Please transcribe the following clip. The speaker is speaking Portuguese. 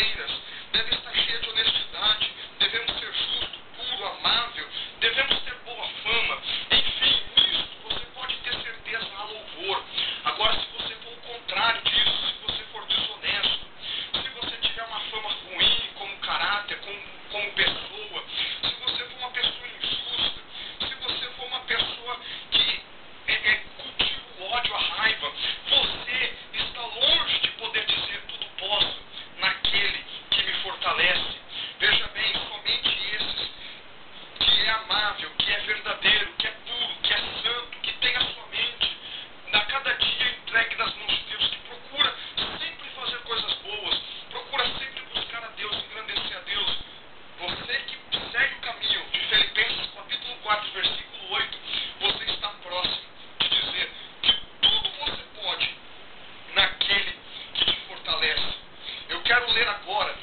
verdadeiras, deve estar cheia de honestidade, devemos ser justo, puro, amável, devemos ter boa fama. Enfim, nisso você pode ter certeza, há louvor. Agora, se você for o contrário disso, se você for desonesto, se você tiver uma fama ruim como caráter, como pessoa, se você for uma pessoa injusta, se você for uma pessoa que cultiva o ódio, a raiva, você está longe de poder dizer tudo posso naquele que me fortalece. Veja bem, somente esses que é amável, que é verdadeiro, que é puro, que é santo, que tem a sua mente a cada dia entregue nas mãos de Deus, que procura sempre fazer coisas boas, procura sempre buscar a Deus, engrandecer a Deus. Você que segue o caminho de Filipenses capítulo 4, versículo 8, você está próximo de dizer que tudo você pode naquele que te fortalece. Eu quero ler agora